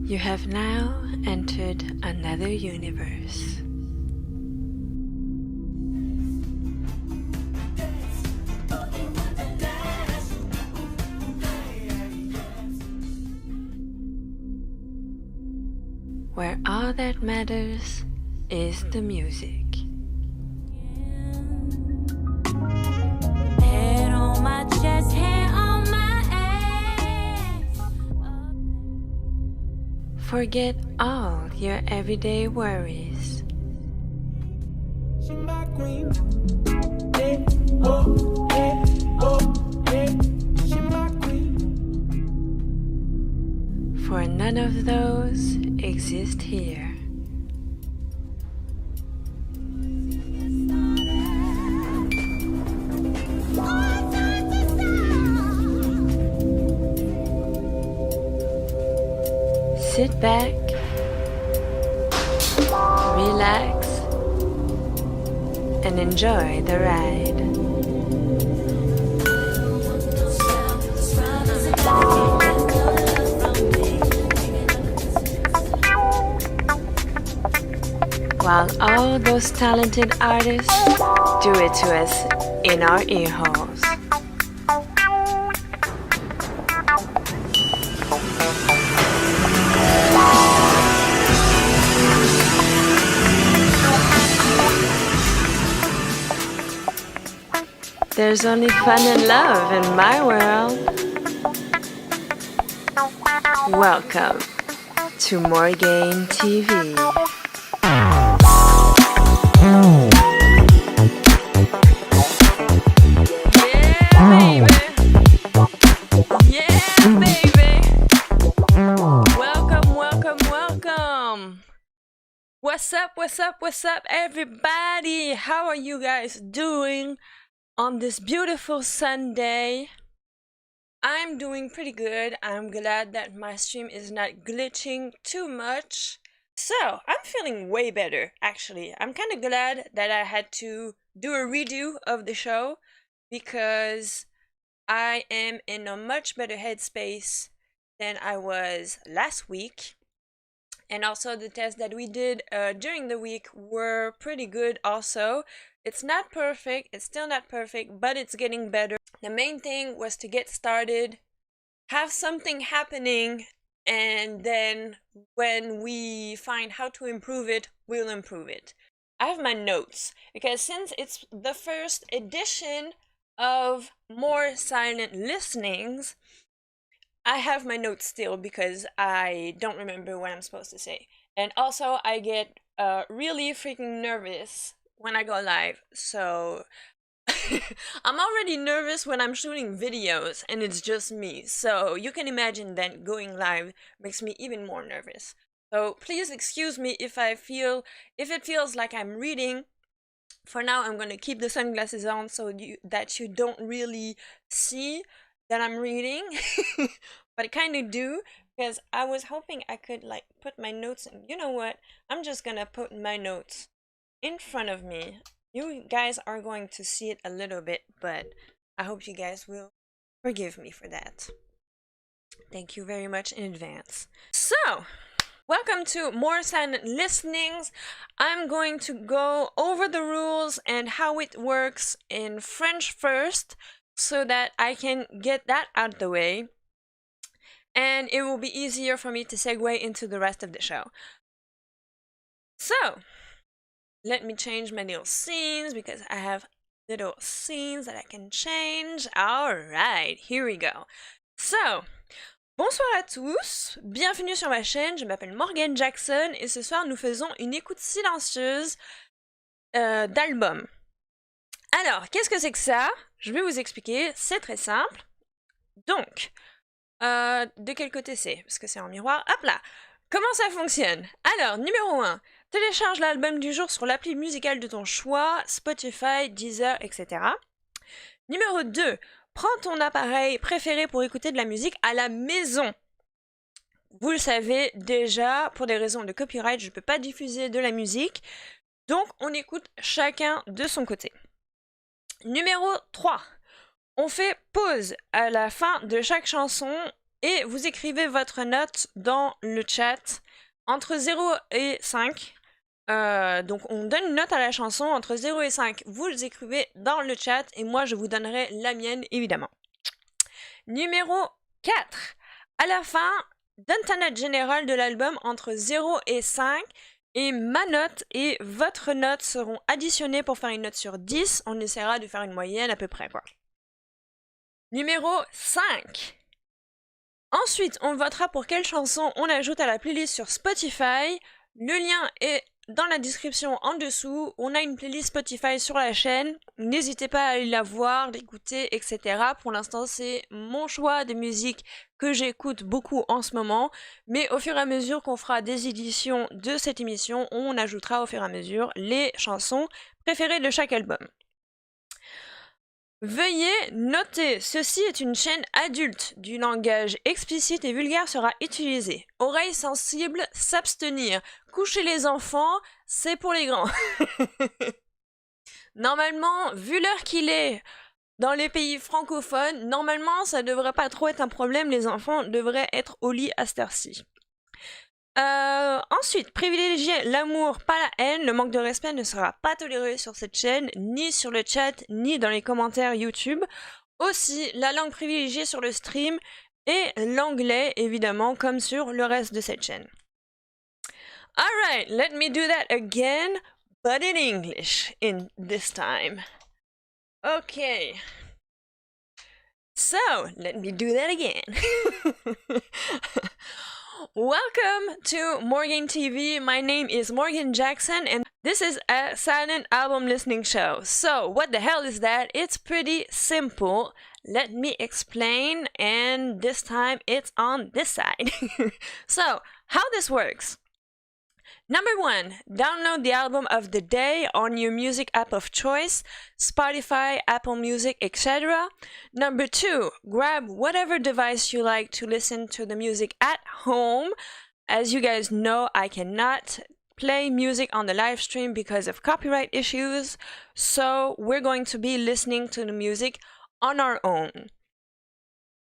You have now entered another universe. Where all that matters is the music. Head on my chest, hand on my ass. Forget all your everyday worries. She my queen. Hey, oh, hey, oh, hey. She my queen. For none of those exist here. Sit back, relax, and enjoy the ride. While all those talented artists do it to us in our ear holes. There's only fun and love in my world. Welcome to Morgane TV. Yeah, baby. Welcome. What's up, everybody? How are you guys doing on this beautiful Sunday? I'm doing pretty good. I'm glad that my stream is not glitching too much. So, I'm feeling way better, actually. I'm kind of glad that I had to do a redo of the show because I am in a much better headspace than I was last week. And also the tests that we did during the week were pretty good also. It's not perfect, it's still not perfect, but it's getting better. The main thing was to get started, have something happening, and then when we find how to improve it, we'll improve it. I have my notes, because since it's the first edition of More Silent Listenings, I have my notes still because I don't remember what I'm supposed to say. And also, I get really freaking nervous when I go live. So, I'm already nervous when I'm shooting videos and it's just me. So, you can imagine that going live makes me even more nervous. So, please excuse me if it feels like I'm reading. For now, I'm going to keep the sunglasses on so that you don't really see that I'm reading, but I kind of do, because I was hoping I could like put my notes in. You know what? I'm just gonna put my notes in front of me. You guys are going to see it a little bit, but I hope you guys will forgive me for that. Thank you very much in advance. So, welcome to More Silent Listenings. I'm going to go over the rules and how it works in French first, so that I can get that out of the way, and it will be easier for me to segue into the rest of the show. So, let me change my little scenes, because I have little scenes that I can change. Alright, here we go. So, bonsoir à tous, bienvenue sur ma chaîne, je m'appelle Morgane Jackson, et ce soir nous faisons une écoute silencieuse d'album. Alors, qu'est-ce que c'est que ça? Je vais vous expliquer, c'est très simple. Donc, de quel côté c'est? Parce que c'est en miroir. Hop là! Comment ça fonctionne? Alors, numéro 1, télécharge l'album du jour sur l'appli musicale de ton choix, Spotify, Deezer, etc. Numéro 2, prends ton appareil préféré pour écouter de la musique à la maison. Vous le savez déjà, pour des raisons de copyright, je ne peux pas diffuser de la musique, donc on écoute chacun de son côté. Numéro 3, on fait pause à la fin de chaque chanson et vous écrivez votre note dans le chat entre 0 et 5. Donc on donne une note à la chanson entre 0 et 5. Vous les écrivez dans le chat et moi je vous donnerai la mienne évidemment. Numéro 4. À la fin, donne ta note générale de l'album entre 0 et 5 et ma note et votre note seront additionnées pour faire une note sur 10. On essaiera de faire une moyenne à peu près quoi. Numéro 5. Ensuite, on votera pour quelle chanson on ajoute à la playlist sur Spotify. Le lien est dans la description en dessous. On a une playlist Spotify sur la chaîne. N'hésitez pas à aller la voir, l'écouter, etc. Pour l'instant, c'est mon choix de musique que j'écoute beaucoup en ce moment. Mais au fur et à mesure qu'on fera des éditions de cette émission, on ajoutera au fur et à mesure les chansons préférées de chaque album. Veuillez noter, ceci est une chaîne adulte. Du langage explicite et vulgaire sera utilisé. Oreilles sensibles, s'abstenir. Coucher les enfants, c'est pour les grands. Normalement, vu l'heure qu'il est dans les pays francophones, normalement ça devrait pas trop être un problème, les enfants devraient être au lit à cette heure-ci. Ensuite, privilégier l'amour, pas la haine. Le manque de respect ne sera pas toléré sur cette chaîne, ni sur le chat, ni dans les commentaires YouTube. Aussi, la langue privilégiée sur le stream est l'anglais, évidemment, comme sur le reste de cette chaîne. Alright, let me do that again, but in English this time. Okay. So, let me do that again. Welcome to Morgane TV. My name is Morgane Jackson and this is a silent album listening show. So, what the hell is that? It's pretty simple. Let me explain, and this time it's on this side. So, how this works. Number 1, download the album of the day on your music app of choice, Spotify, Apple Music, etc. Number 2, grab whatever device you like to listen to the music at home. As you guys know, I cannot play music on the live stream because of copyright issues, so we're going to be listening to the music on our own.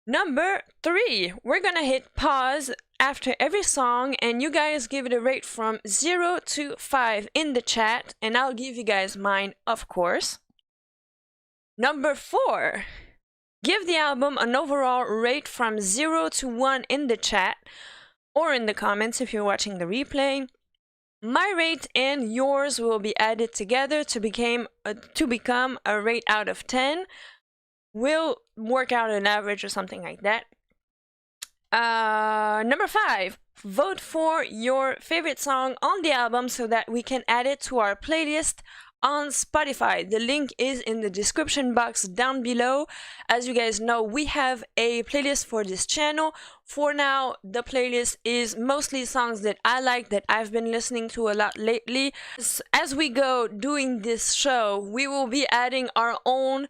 Number 3, we're gonna hit pause after every song and you guys give it a rate from 0 to 5 in the chat, and I'll give you guys mine, of course. Number 4, give the album an overall rate from 0 to 1 in the chat or in the comments if you're watching the replay. My rate and yours will be added together to become a rate out of 10. We'll work out an average or something like that. Number 5, vote for your favorite song on the album so that we can add it to our playlist on Spotify. The link is in the description box down below. As you guys know, we have a playlist for this channel. For now, the playlist is mostly songs that I like, that I've been listening to a lot lately. As we go doing this show, we will be adding our own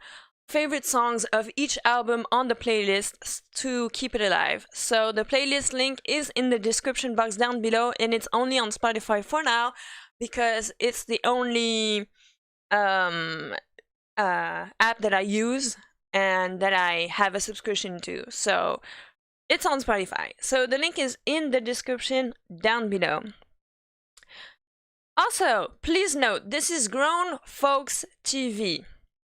favorite songs of each album on the playlist to keep it alive. So the playlist link is in the description box down below, and it's only on Spotify for now because it's the only app that I use and that I have a subscription to. So it's on Spotify. So the link is in the description down below. Also, please note, this is Grown Folks TV.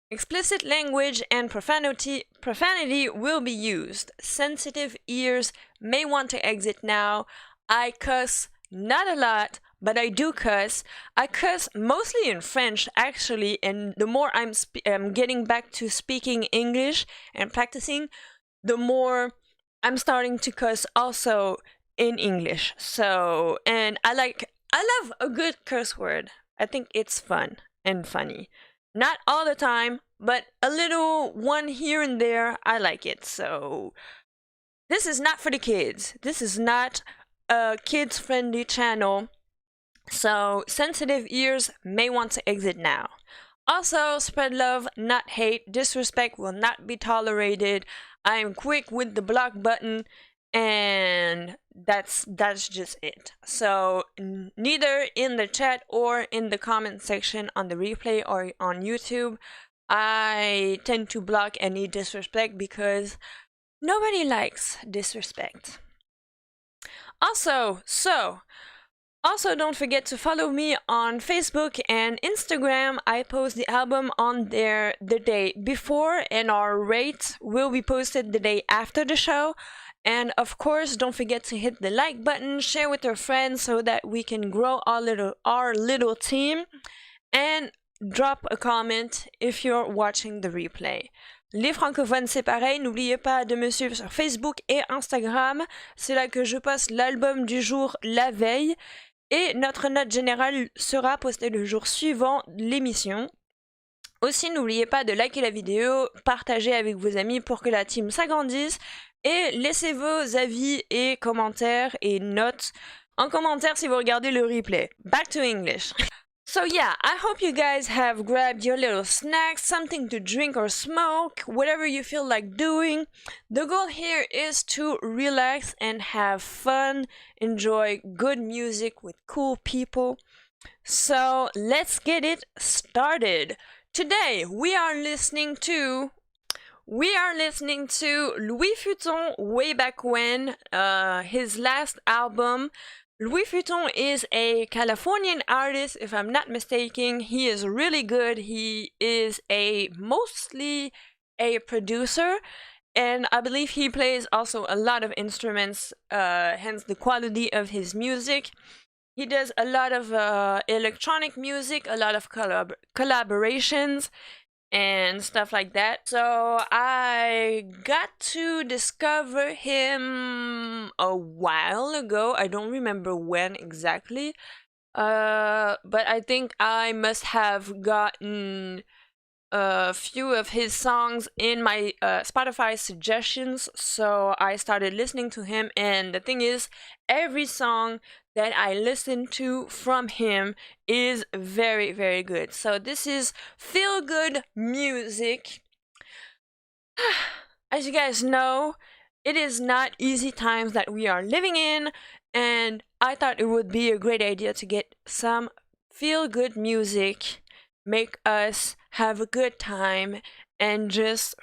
Explicit language and profanity will be used. Sensitive ears may want to exit now. I cuss not a lot, but I do cuss. I cuss mostly in French, actually, and the more I'm getting back to speaking English and practicing, the more I'm starting to cuss also in English. So, and I love a good curse word. I think it's fun and funny. Not all the time, but a little one here and there, I like it. So, this is not for the kids. This is not a kids-friendly channel. So, sensitive ears may want to exit now. Also, spread love, not hate. Disrespect will not be tolerated. I am quick with the block button, and that's just it. So neither in the chat or in the comment section on the replay or on YouTube, I tend to block any disrespect because Nobody likes disrespect. Also, don't forget to follow me on Facebook and Instagram. I post the album on there the day before, and our rate will be posted the day after the show. And of course, don't forget to hit the like button, share with your friends so that we can grow our little team, and drop a comment if you're watching the replay. Les francophones, c'est pareil, n'oubliez pas de me suivre sur Facebook et Instagram, c'est là que je poste l'album du jour la veille, et notre note générale sera postée le jour suivant l'émission. Aussi, n'oubliez pas de liker la vidéo, partager avec vos amis pour que la team s'agrandisse, et laissez vos avis et commentaires et notes en commentaire si vous regardez le replay. Back to English. So yeah, I hope you guys have grabbed your little snacks, something to drink or smoke, whatever you feel like doing. The goal here is to relax and have fun, enjoy good music with cool people. So let's get it started. Today we are listening to Louis Futon way back when, his last album. Louis Futon is a Californian artist, if I'm not mistaken. He is really good. He is mostly a producer, and I believe he plays also a lot of instruments, hence the quality of his music. He does a lot of electronic music, a lot of collaborations, and stuff like that. So I got to discover him a while ago. I don't remember when exactly, but I think I must have gotten a few of his songs in my Spotify suggestions, so I started listening to him. And the thing is, every song that I listen to from him is very, very good. So this is feel good music. As you guys know, it is not easy times that we are living in, and I thought it would be a great idea to get some feel good music, make us have a good time, and just,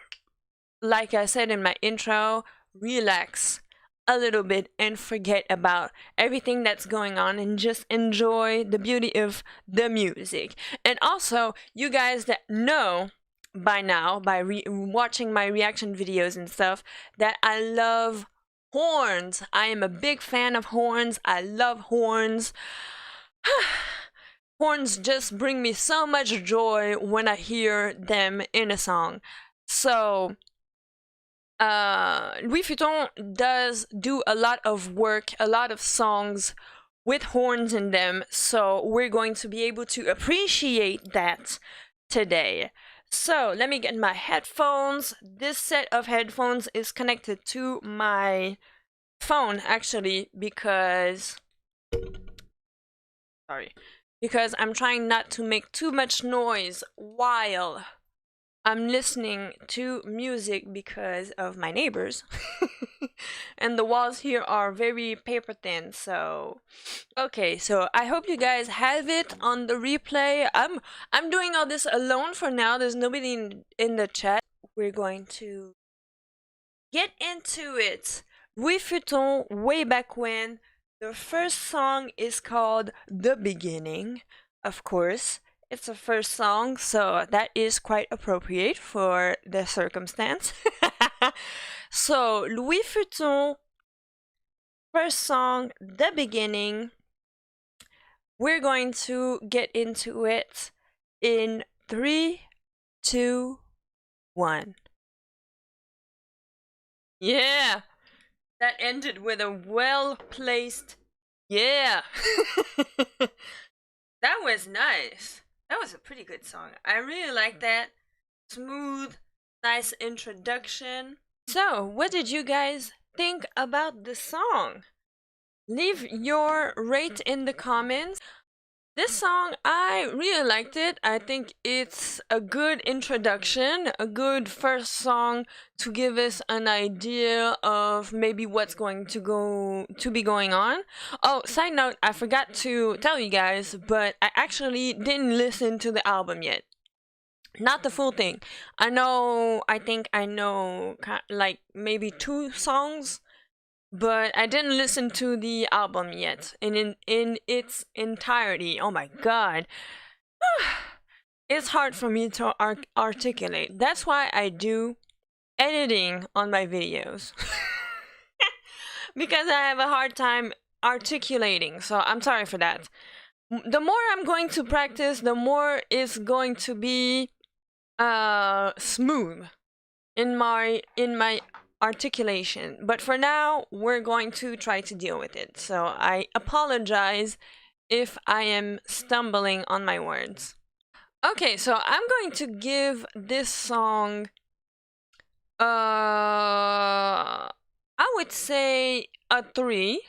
like I said in my intro, relax a little bit and forget about everything that's going on and just enjoy the beauty of the music. And also, you guys that know by now, by watching my reaction videos and stuff, that I love horns. I am a big fan of horns. I love horns. Horns just bring me so much joy when I hear them in a song. So Louis Futon does do a lot of work, a lot of songs with horns in them, so we're going to be able to appreciate that today. So let me get my headphones. This set of headphones is connected to my phone, actually, because I'm trying not to make too much noise while I'm listening to music because of my neighbors. And the walls here are very paper thin, so okay, so I hope you guys have it on the replay. I'm doing all this alone for now. There's nobody in the chat. We're going to get into it. Louis Futon way back when. The first song is called The Beginning, of course. It's the first song, so that is quite appropriate for the circumstance. So, Louis Futon, first song, The Beginning. We're going to get into it in 3, 2, 1. Yeah! That ended with a well-placed yeah! That was nice. That was a pretty good song. I really like that. Smooth, nice introduction. So, what did you guys think about the song? Leave your rate in the comments. This song, I really liked it. I think it's a good introduction, a good first song to give us an idea of maybe what's going to be going on. Oh, side note, I forgot to tell you guys, but I actually didn't listen to the album yet. Not the full thing. I think I know like maybe 2 songs, but I didn't listen to the album yet in its entirety. Oh my god. It's hard for me to articulate. That's why I do editing on my videos. Because I have a hard time articulating. So I'm sorry for that. The more I'm going to practice, the more it's going to be smooth in my articulation. But for now, we're going to try to deal with it. So I apologize if I am stumbling on my words. Okay, so I'm going to give this song I would say a 3.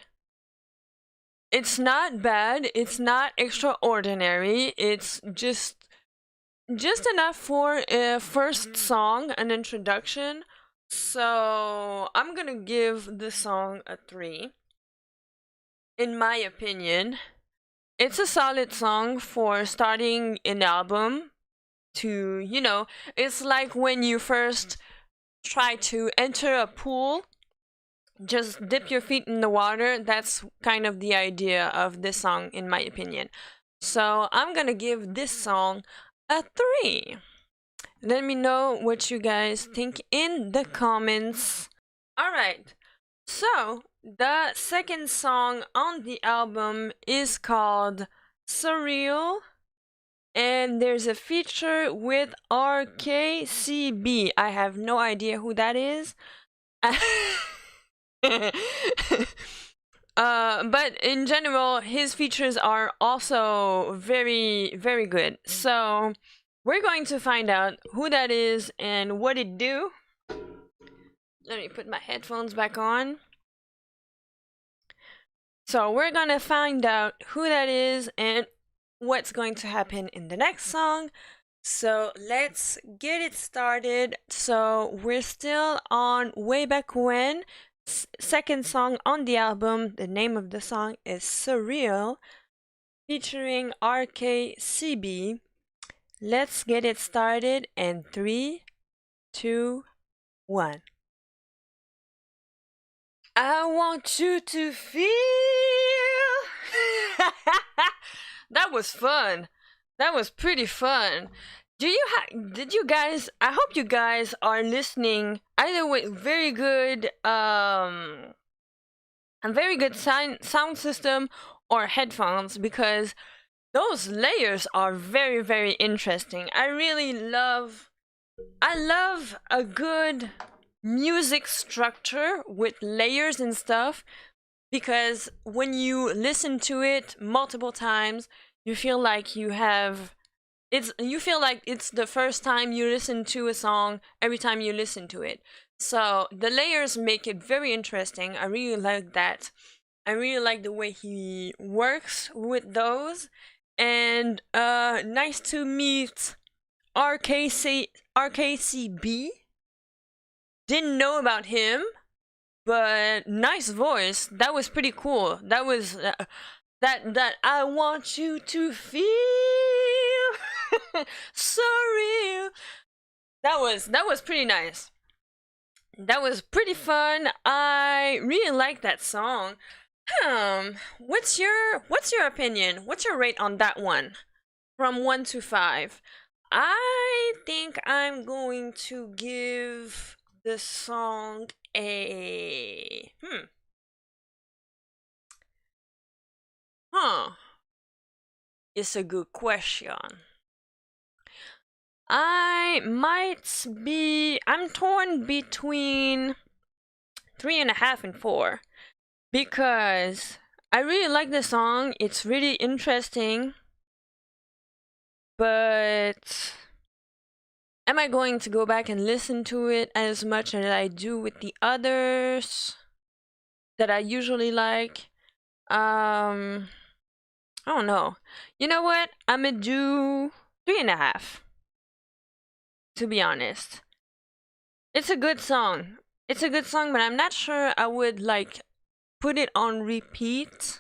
It's not bad, it's not extraordinary. It's just enough for a first song, an introduction. So I'm gonna give the song a 3. In my opinion, it's a solid song for starting an album. To, it's like when you first try to enter a pool, just dip your feet in the water. That's kind of the idea of this song, in my opinion. So I'm gonna give this song a 3. Let me know what you guys think in the comments. Alright, so the second song on the album is called Surreal, and there's a feature with RKCB. I have no idea who that is. But in general, his features are also very, very good. So we're going to find out who that is and what it do. Let me put my headphones back on. So we're gonna find out who that is and what's going to happen in the next song. So let's get it started. So we're still on Way Back When. Second song on the album. The name of the song is Surreal, featuring RKCB. Let's get it started in 3, 2, 1. I want you to feel. That was fun. That was pretty fun. Did you guys, I hope you guys are listening either with very good a very good sound system or headphones, because those layers are very, very interesting. I love a good music structure with layers and stuff, because when you listen to it multiple times, you feel like it's the first time you listen to a song every time you listen to it. So the layers make it very interesting. I really like that. I really like the way he works with those. And nice to meet RKCB. Didn't know about him, but nice voice. That was pretty cool. That was that I want you to feel so real. That was pretty nice. That was pretty fun. I really like that song. What's your opinion? What's your rate on that one? From 1 to 5. I think I'm going to give the song a It's a good question. I'm torn between 3.5 and 4, because I really like the song. It's really interesting, but am I going to go back and listen to it as much as I do with the others that I usually like? I don't know. You know what? I'm gonna do 3.5. To be honest, it's a good song. It's a good song, but I'm not sure I would like put it on repeat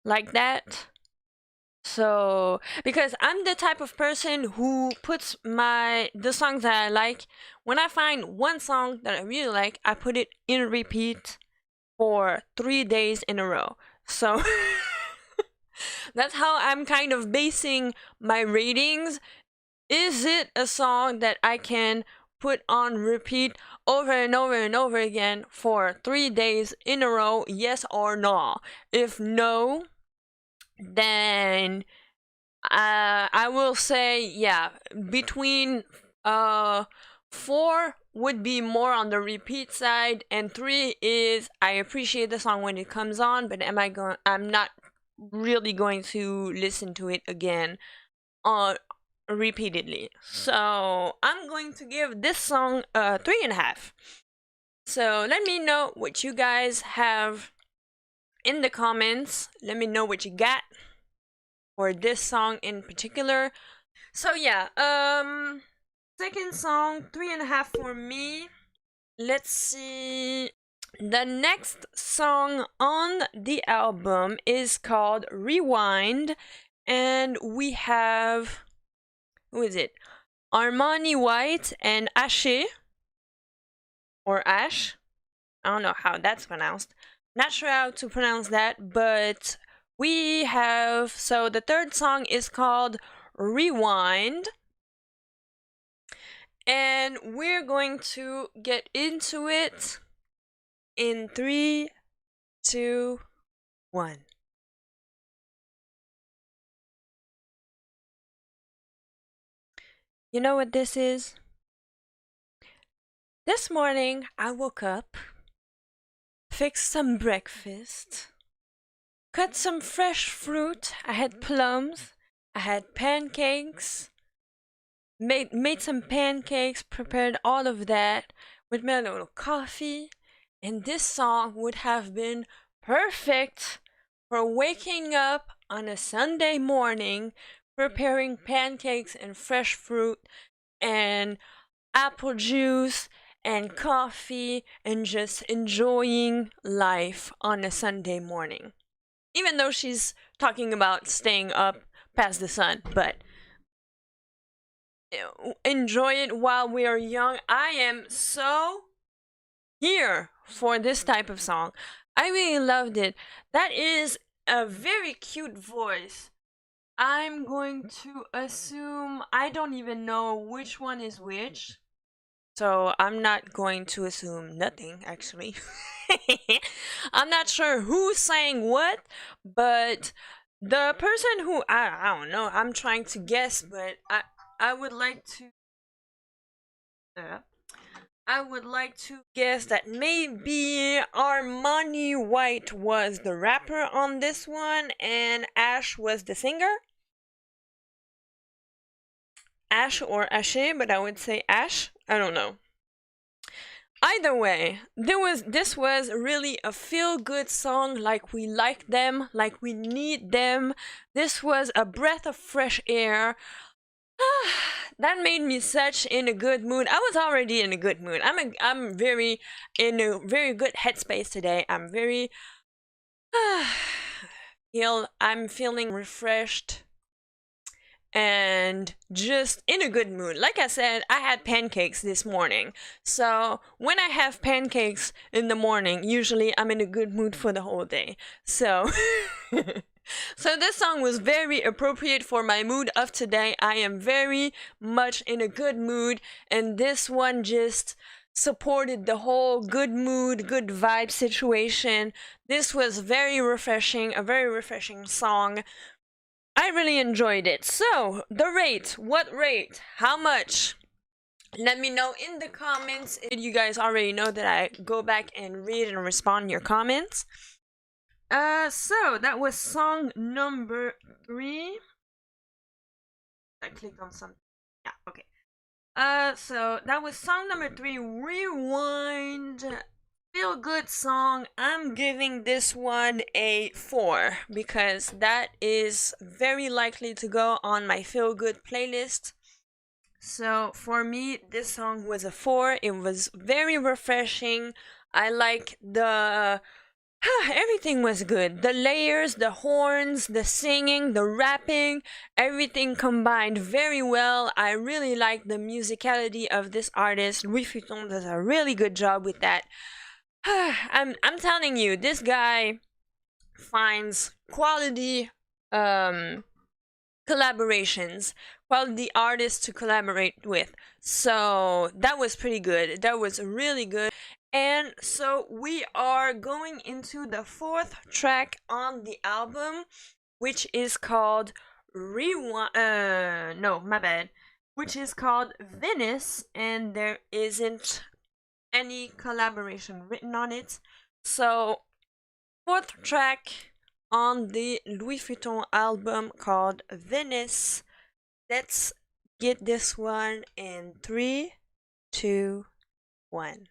like that. So, because I'm the type of person who puts the songs that I like, when I find one song that I really like, I put it in repeat for 3 days in a row. So that's how I'm kind of basing my ratings. Is it a song that I can put on repeat over and over and over again for 3 days in a row? Yes or no? If no, then I will say, yeah, between 4 would be more on the repeat side, and 3 is I appreciate the song when it comes on, but I'm not really going to listen to it again repeatedly. So I'm going to give this song a 3.5. So let me know what you guys have in the comments. Let me know what you got for this song in particular. So yeah, second song, 3.5 for me. Let's see. The next song on the album is called Rewind, and we have, who is it? Armani White and Ashe, or Ash. I don't know how that's pronounced. Not sure how to pronounce that, but we have, so the third song is called Rewind, and we're going to get into it in 3, 2, 1. You know what this is? This morning I woke up, fixed some breakfast, cut some fresh fruit. I had plums, I had pancakes, made some pancakes, prepared all of that with my little coffee, and this song would have been perfect for waking up on a Sunday morning, preparing pancakes and fresh fruit and apple juice and coffee and just enjoying life on a Sunday morning. Even though she's talking about staying up past the sun, but enjoy it while we are young. I am so here for this type of song. I really loved it. That is a very cute voice. I'm going to assume, I don't even know which one is which, so I'm not going to assume nothing, actually. I'm not sure who sang what, but the person who, I don't know, I'm trying to guess, but I would like to I would like to guess that maybe Armani White was the rapper on this one and Ash was the singer. Ash or Ashe, but I would say Ash. I don't know. Either way, this was really a feel-good song, like we like them, like we need them. This was a breath of fresh air. That made me such in a good mood. I was already in a good mood. I'm very in a very good headspace today. I'm very I'm feeling refreshed and just in a good mood. Like I said, I had pancakes this morning. So when I have pancakes in the morning, usually I'm in a good mood for the whole day. So so this song was very appropriate for my mood of today. I am very much in a good mood, and this one just supported the whole good mood, good vibe situation. This was very refreshing, a very refreshing song. I really enjoyed it. So, the rate, what rate? How much? Let me know in the comments. You guys already know that I go back and read and respond to your comments. So that was song number 3. I clicked on something. Yeah, okay. So that was song number 3, Rewind. Feel good song. I'm giving this one a 4 because that is very likely to go on my feel good playlist. So for me, this song was a 4. It was very refreshing. I like the Everything was good. The layers, the horns, the singing, the rapping, everything combined very well. I really like the musicality of this artist. Louis Futon does a really good job with that. I'm telling you, this guy finds quality collaborations, quality artists to collaborate with. So that was pretty good. That was really good. And so we are going into the fourth track on the album, which is called Rewind. No, my bad. Which is called Venice, and there isn't any collaboration written on it. So, fourth track on the Louis Vuitton album called Venice. Let's get this one in 3, 2, 1.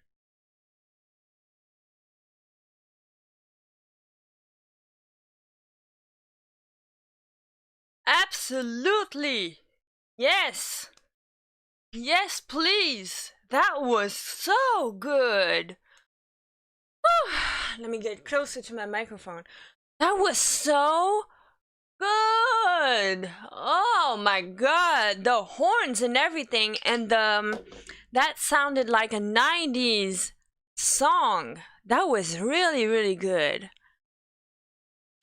Absolutely! Yes! Yes, please! That was so good! Let me get closer to my microphone. That was so good! Oh my god! The horns and everything, and that sounded like a 90s song. That was really, really good.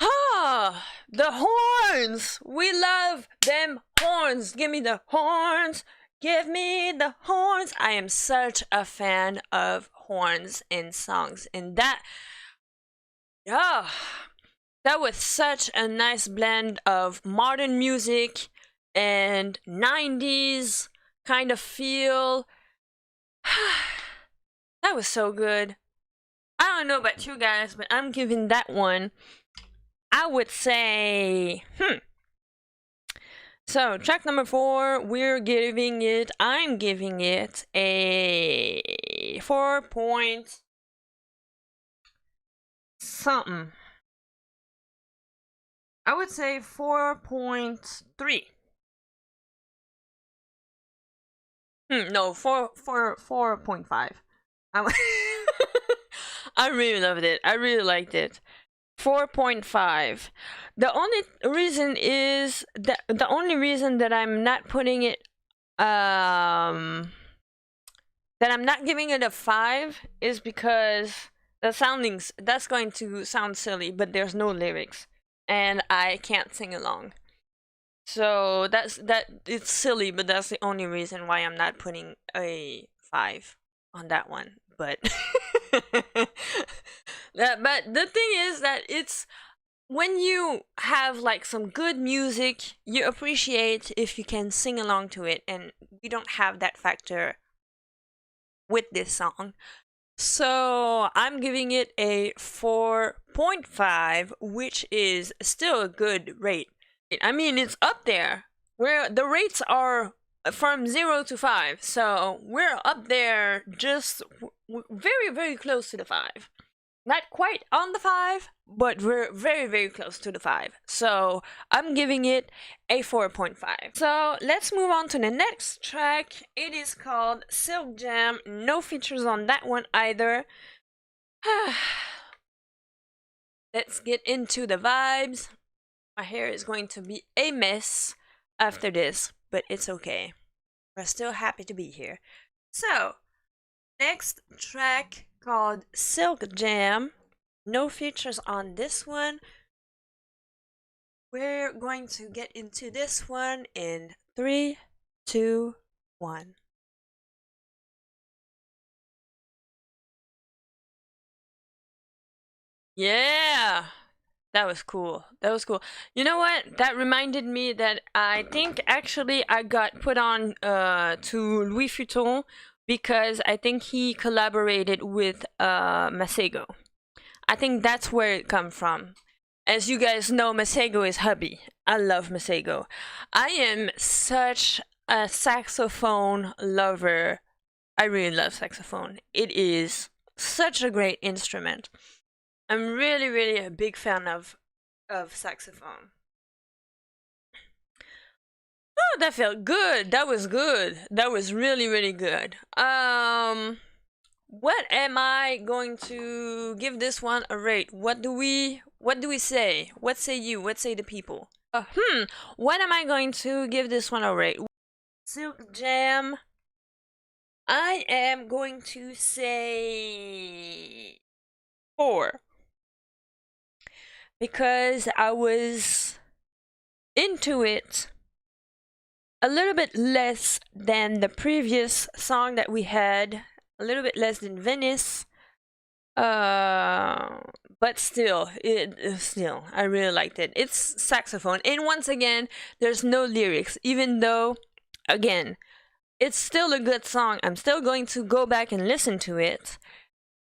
Ah, the horns! We love them horns! Give me the horns! Give me the horns! I am such a fan of horns in songs, and that was such a nice blend of modern music and 90s kind of feel. That was so good. I don't know about you guys, but I'm giving that one, I would say, So, track number 4, I'm giving it a 4 point something. I would say 4.3. No, 4.5. I really loved it. I really liked it. 4.5. The only reason that I'm not putting it that I'm not giving it a 5 is because that's going to sound silly, but there's no lyrics and I can't sing along. So it's silly, but that's the only reason why I'm not putting a 5 on that one. But but the thing is that it's when you have like some good music, you appreciate if you can sing along to it, and we don't have that factor with this song. So I'm giving it a 4.5, which is still a good rate. I mean, it's up there where the rates are from 0 to 5, so we're up there, just very, very close to the 5. Not quite on the 5, but we're very, very close to the 5. So I'm giving it a 4.5. So let's move on to the next track. It is called Silk Jam. No features on that one either. Let's get into the vibes. My hair is going to be a mess after this, but it's okay. We're still happy to be here. So, next track called Silk Jam. No features on this one. We're going to get into this one in 3, 2, 1. Yeah! That was cool. That was cool. You know what? That reminded me that I think actually I got put on to Louis Vuitton because I think he collaborated with Masego. I think that's where it come from. As you guys know, Masego is hubby. I love Masego. I am such a saxophone lover. I really love saxophone. It is such a great instrument. I'm really, really a big fan of saxophone. Oh, that felt good. That was good. That was really, really good. What What am I going to give this one a rate? What do we say? What say you? What say the people? What am I going to give this one a rate? Silk Jam. I am going to say 4. Because I was into it a little bit less than the previous song that we had, a little bit less than Venice. But still, I really liked it. It's saxophone, and once again, there's no lyrics, even though, again, it's still a good song. I'm still going to go back and listen to it.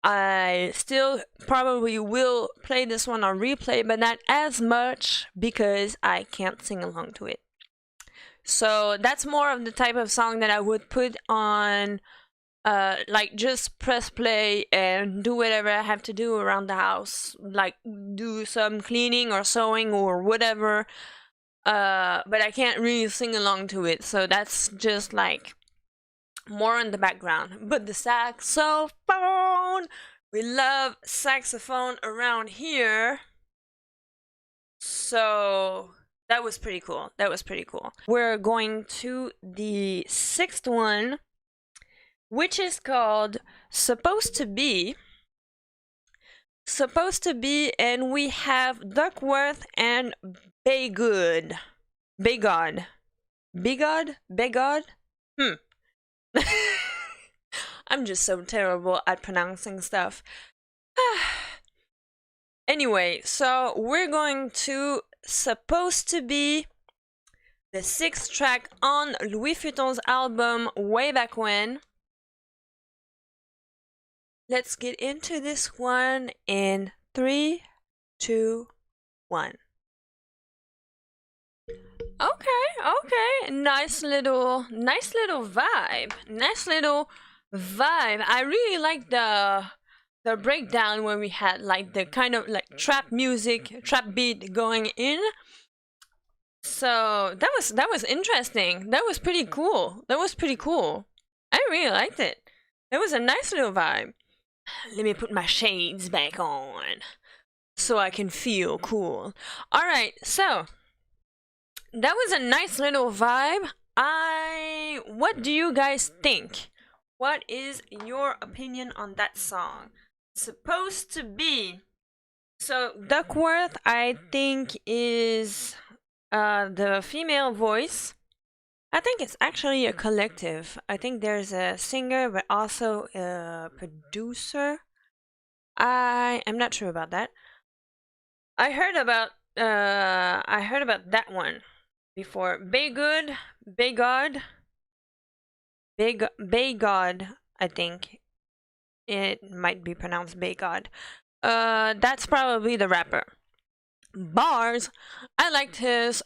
I still probably will play this one on replay, but not as much because I can't sing along to it. So that's more of the type of song that I would put on, like just press play and do whatever I have to do around the house, like do some cleaning or sewing or whatever. But I can't really sing along to it, so that's just like more in the background. But the saxophone, we love saxophone around here, so that was pretty cool. We're going to the 6th one, which is called Supposed to Be, and we have Duckworth and Bagod. I'm just so terrible at pronouncing stuff. Anyway, so we're going to Supposed to Be, the 6th track on Louis Futon's album way back when. Let's get into this one in 3, 2, 1. Okay. Nice little vibe. I really like the breakdown when we had like the kind of like trap music, trap beat going in. So that was interesting. That was pretty cool. I really liked it. That was a nice little vibe. Let me put my shades back on so I can feel cool. Alright, so that was a nice little vibe. What do you guys think? What is your opinion on that song? Supposed to Be. So Duckworth, I think, is the female voice. I think it's actually a collective. I think there's a singer, but also a producer. I am not sure about that. I heard about that one before. Bagod, I think it might be pronounced Bagod. That's probably the rapper. Bars, I like his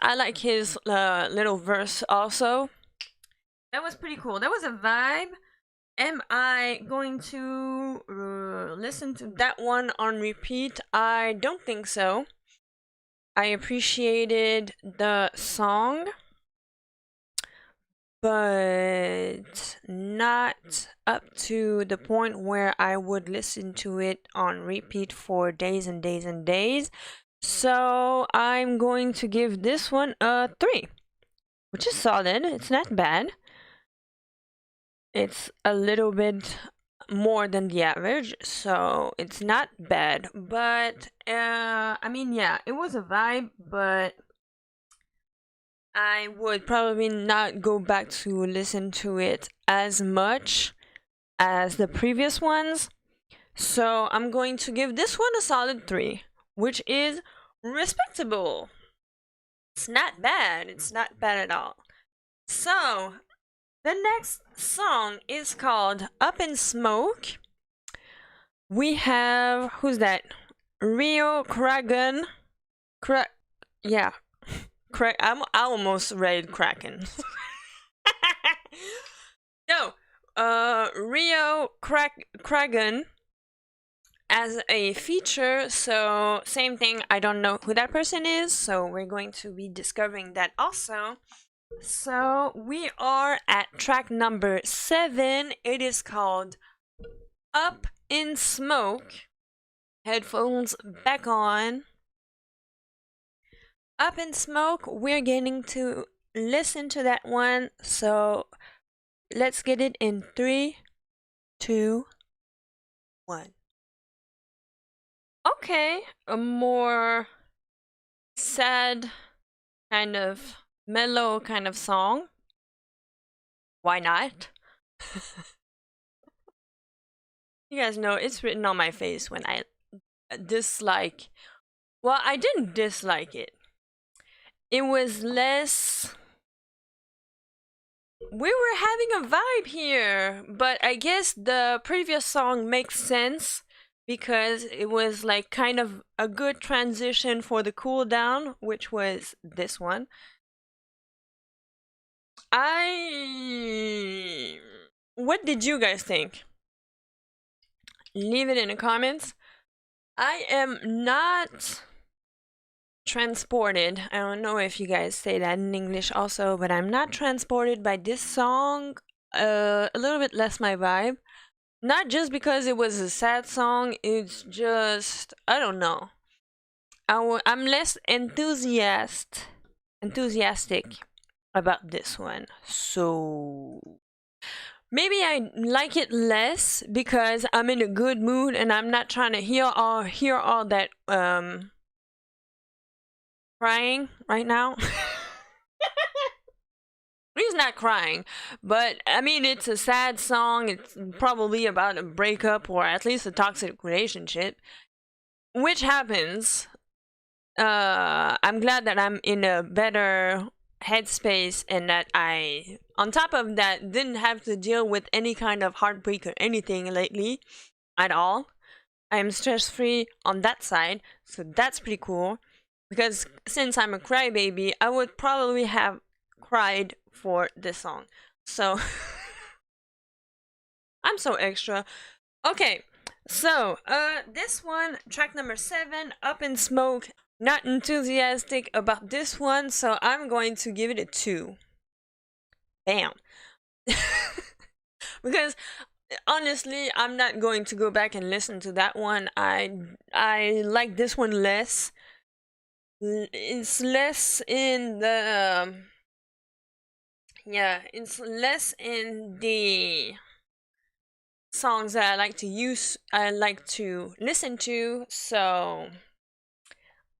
little verse also. That was pretty cool. That was a vibe. Am I going to listen to that one on repeat? I don't think so. I appreciated the song, but not up to the point where I would listen to it on repeat for days and days and days. So I'm going to give this one a 3, which is solid. It's not bad. It's a little bit more than the average, so it's not bad. But I mean, yeah, it was a vibe, but I would probably not go back to listen to it as much as the previous ones. So I'm going to give this one a solid 3, which is respectable. It's not bad. It's not bad at all. So the next song is called Up in Smoke. We have, who's that? Rio Kragen. I almost read Kraken. No, Rio Kragen as a feature, so same thing, I don't know who that person is, so we're going to be discovering that also. So we are at track number 7. It is called Up in Smoke. Headphones back on. Up in Smoke, we're getting to listen to that one. So let's get it in 3, 2, 1. Okay, a more sad, kind of mellow kind of song. Why not? You guys know it's written on my face when I dislike. Well, I didn't dislike it. It was less. We were having a vibe here, but I guess the previous song makes sense because it was like kind of a good transition for the cool down, which was this one. What did you guys think? Leave it in the comments. I am not transported. I don't know if you guys say that in English also, but I'm not transported by this song. A little bit less my vibe. Not just because it was a sad song, it's just, I don't know. I'm less enthusiastic about this one. So maybe I like it less because I'm in a good mood and I'm not trying to hear all that crying right now. He's not crying, but I mean, it's a sad song. It's probably about a breakup or at least a toxic relationship, which happens. I'm glad that I'm in a better headspace and that I, on top of that, didn't have to deal with any kind of heartbreak or anything lately at all. I am stress free on that side, so that's pretty cool. Because since I'm a crybaby, I would probably have cried for this song. So I'm so extra. Okay, so this one, track number 7, Up in Smoke. Not enthusiastic about this one, so I'm going to give it a 2. Bam. Because honestly, I'm not going to go back and listen to that one. I like this one less. It's less in the it's less in the songs that I like to listen to, so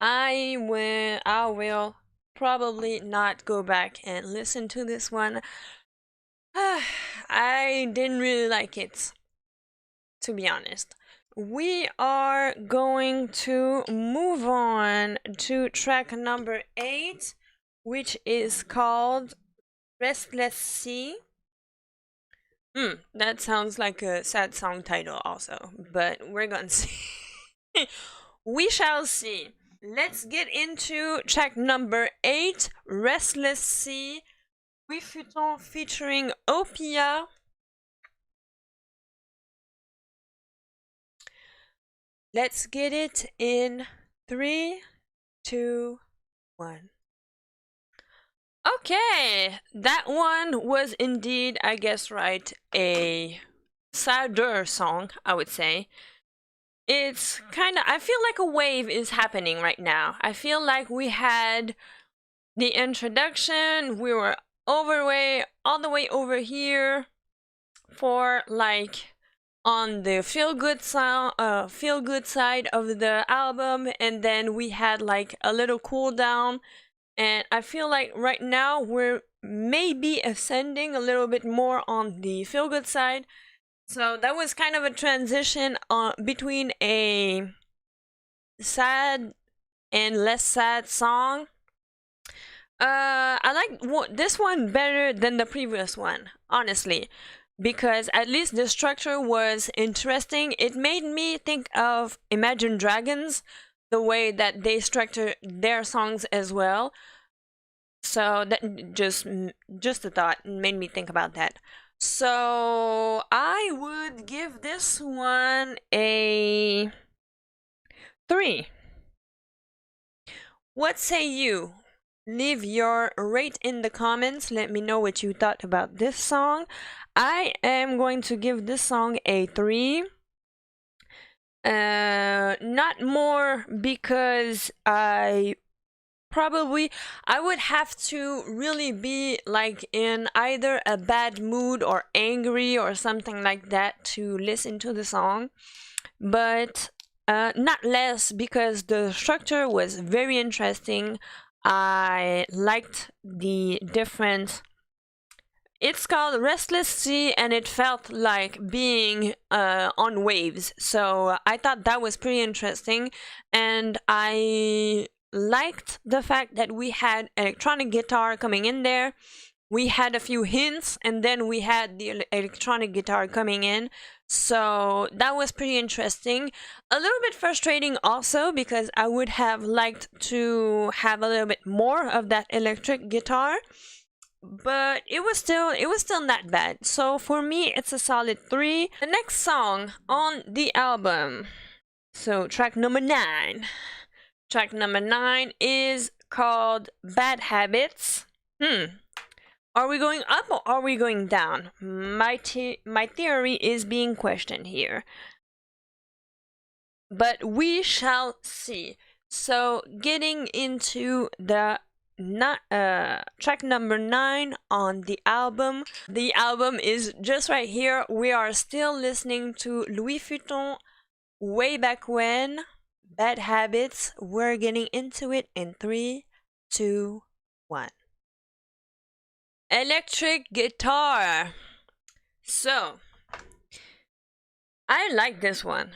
I will probably not go back and listen to this one. I didn't really like it, to be honest. We are going to move on to track number 8, which is called Restless Sea. That sounds like a sad song title also, but we're gonna see. We shall see. Let's get into track number 8, Restless Sea, with Futon featuring Opia. Let's get it in 3, 2, 1. Okay, that one was indeed, I guess right, a sadder song, I would say. It's kind of, I feel like a wave is happening right now. I feel like we had the introduction, we were all the way over here for like on the feel good side of the album, and then we had like a little cool down, and I feel like right now we're maybe ascending a little bit more on the feel good side. So that was kind of a transition between a sad and less sad song. I like this one better than the previous one, honestly, because at least the structure was interesting. It made me think of Imagine Dragons, the way that they structure their songs as well. So that just a thought made me think about that. So I would give this one a 3. What say you? Leave your rate in the comments. Let me know what you thought about this song. I am going to give this song a 3. Not more, because I would have to really be like in either a bad mood or angry or something like that to listen to the song. But not less, because the structure was very interesting. I liked the different. It's called Restless Sea, and it felt like being on waves. So I thought that was pretty interesting, and I liked the fact that we had electronic guitar coming in there. We had a few hints, and then we had the electronic guitar coming in. So that was pretty interesting. A little bit frustrating also, because I would have liked to have a little bit more of that electric guitar. But it was still not bad. So for me, it's a solid 3. The next song on the album, so track number 9. Track number 9 is called Bad Habits. Are we going up or are we going down? My theory is being questioned here, but we shall see. So getting into the track number 9 on the album. The album is just right here. We are still listening to Louis Futon, Way Back When, Bad Habits. We're getting into it in 3, 2, 1. Electric guitar. So I like this one.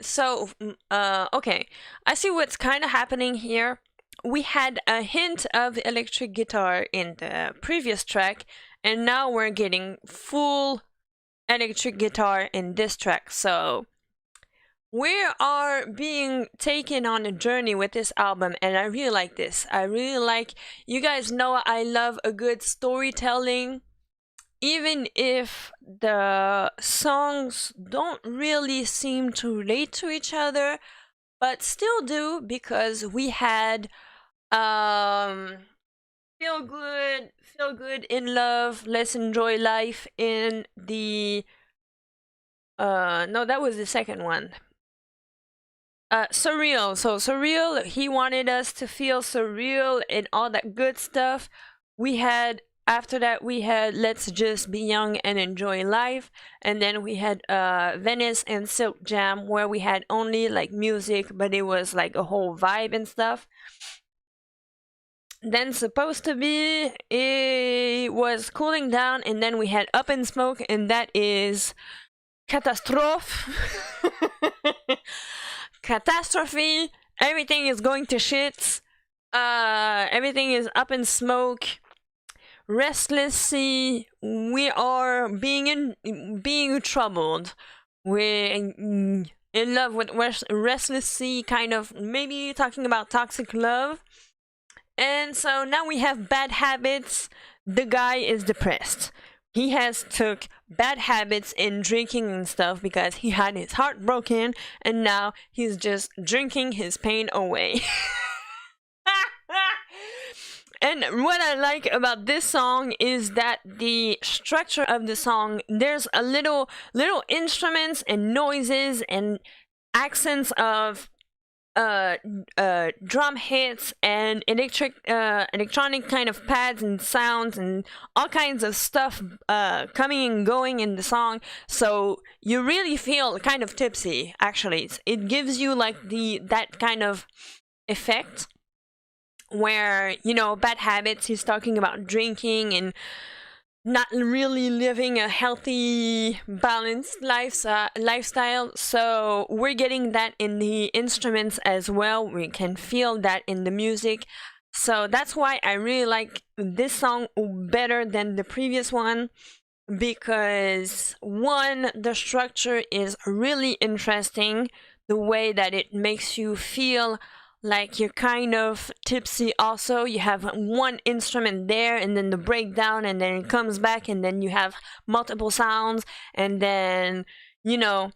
So okay, I see what's kind of happening here. We had a hint of electric guitar in the previous track, and now we're getting full electric guitar in this track. So we are being taken on a journey with this album, and I really like this. You guys know I love a good storytelling, even if the songs don't really seem to relate to each other, but still do, because we had feel good, in love, let's enjoy life in the no, that was the second one. Surreal. So surreal, he wanted us to feel surreal and all that good stuff. After that we had Let's Just Be Young and Enjoy Life, and then we had Venice and Silk Jam, where we had only like music, but it was like a whole vibe and stuff. Then Supposed to Be, it was cooling down, and then we had Up in Smoke, and that is Catastrophe. Catastrophe. Everything is going to shit. Everything is up in smoke. Restless Sea, we are being troubled. We're in love with Restless Sea, kind of maybe talking about toxic love. And so now we have Bad Habits. The guy is depressed. He has took bad habits in drinking and stuff because he had his heart broken, and now he's just drinking his pain away. And what I like about this song is that the structure of the song, there's a little instruments and noises and accents of drum hits and electronic kind of pads and sounds and all kinds of stuff coming and going in the song. So you really feel kind of tipsy. Actually, it gives you like that kind of effect where, you know, Bad Habits, he's talking about drinking and not really living a healthy, balanced lifestyle. So we're getting that in the instruments as well. We can feel that in the music. So that's why I really like this song better than the previous one, because one, the structure is really interesting, the way that it makes you feel like you're kind of tipsy. Also, you have one instrument there, and then the breakdown, and then it comes back, and then you have multiple sounds, and then, you know,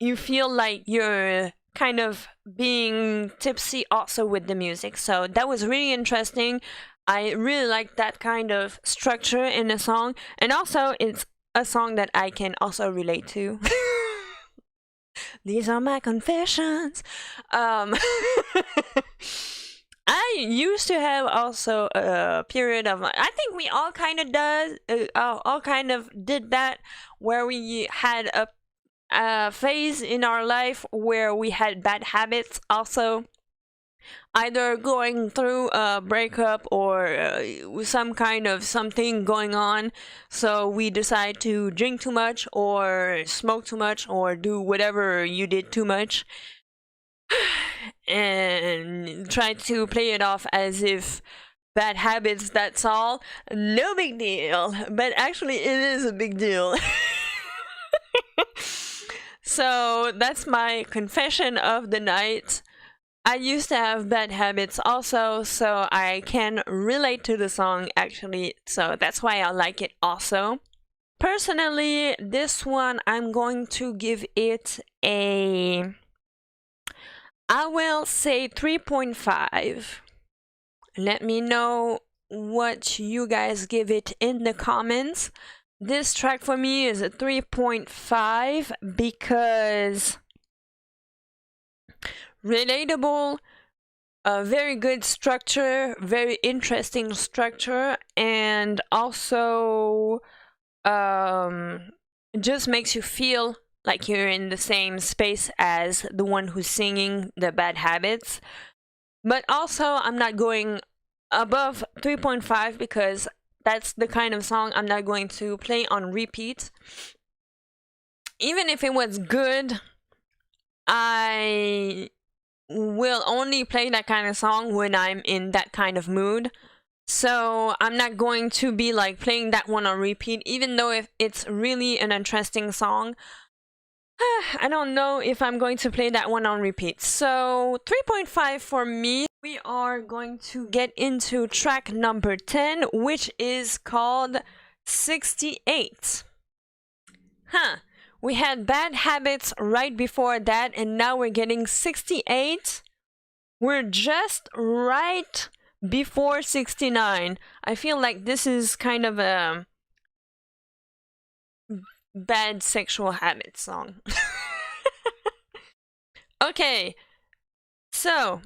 you feel like you're kind of being tipsy also with the music. So that was really interesting. I really like that kind of structure in a song, and also it's a song that I can also relate to. These are my confessions. I used to have also a period of, I think we all kind of all kind of did that, where we had a phase in our life where we had bad habits also, either going through a breakup or some kind of something going on, so we decide to drink too much or smoke too much or do whatever you did too much and try to play it off as if bad habits, that's all, no big deal, but actually it is a big deal. So that's my confession of the night. I used to have bad habits also, so I can relate to the song actually, so that's why I like it also. Personally, this one I'm going to give it a, I will say 3.5. Let me know what you guys give it in the comments. This track for me is a 3.5 because relatable, a very good structure, very interesting structure, and also just makes you feel like you're in the same space as the one who's singing the bad habits. But also, I'm not going above 3.5 because that's the kind of song I'm not going to play on repeat. Even if it was good, I will only play that kind of song when I'm in that kind of mood. So I'm not going to be like playing that one on repeat, even though if it's really an interesting song. I don't know if I'm going to play that one on repeat. So 3.5 for me. We are going to get into track number 10, which is called 68. We had bad habits right before that, and now we're getting 68. We're just right before 69. I feel like this is kind of a bad sexual habit song. Okay, so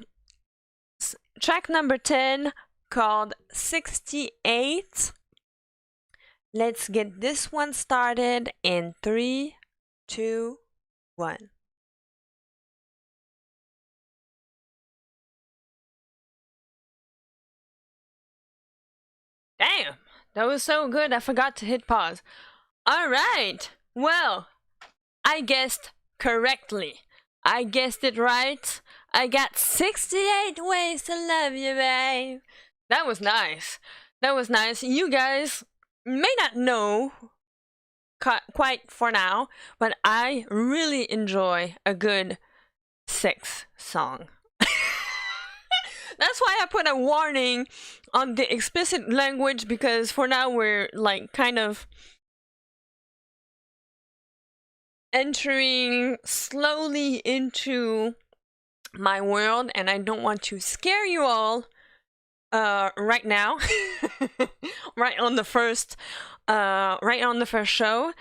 track number 10 called 68. Let's get this one started in 3, 2, 1. Damn, that was so good I forgot to hit pause. Alright, well, I guessed correctly. I guessed it right. I got 68 ways to love you, babe. That was nice. That was nice. You guys may not know quite for now, but I really enjoy a good sex song. That's why I put a warning on the explicit language, because for now we're like kind of entering slowly into my world, and I don't want to scare you all right now. right on the first show.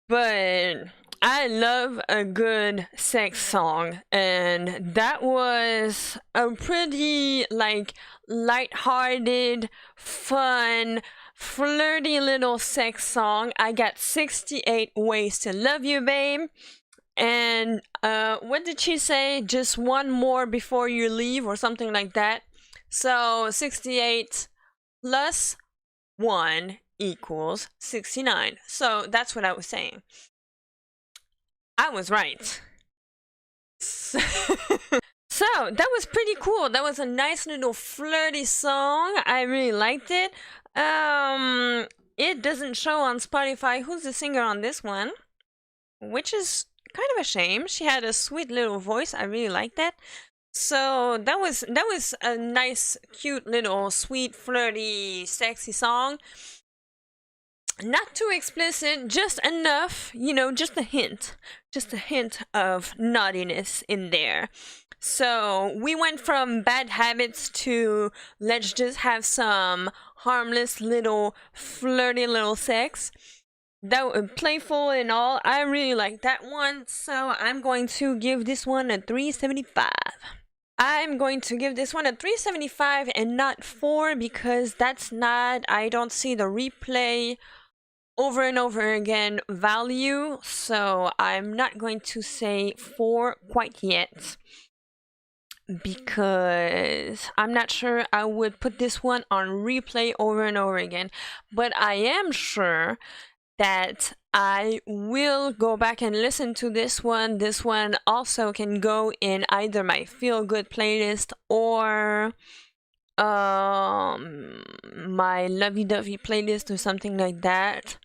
But I love a good sex song, and that was a pretty like lighthearted, fun, flirty little sex song. I got 68 ways to love you, babe. And what did she say? Just one more before you leave, or something like that. So 68 plus 1 equals 69. So that's what I was saying. I was right. So that was pretty cool. That was a nice little flirty song. I really liked it. It doesn't show on Spotify who's the singer on this one, which is kind of a shame. She had a sweet little voice. I really liked that. So that was a nice, cute little, sweet, flirty, sexy song. Not too explicit, just enough, just a hint of naughtiness in there. So we went from bad habits to let's just have some harmless little flirty little sex. playful and all. I really like that one, so I'm going to give this one a 375. I'm going to give this one a 375 and not 4 because that's not, I don't see the replay over and over again value, so I'm not going to say 4 quite yet because I'm not sure I would put this one on replay over and over again, but I am sure that I will go back and listen to this one. This one also can go in either my feel good playlist or my lovey-dovey playlist or something like that.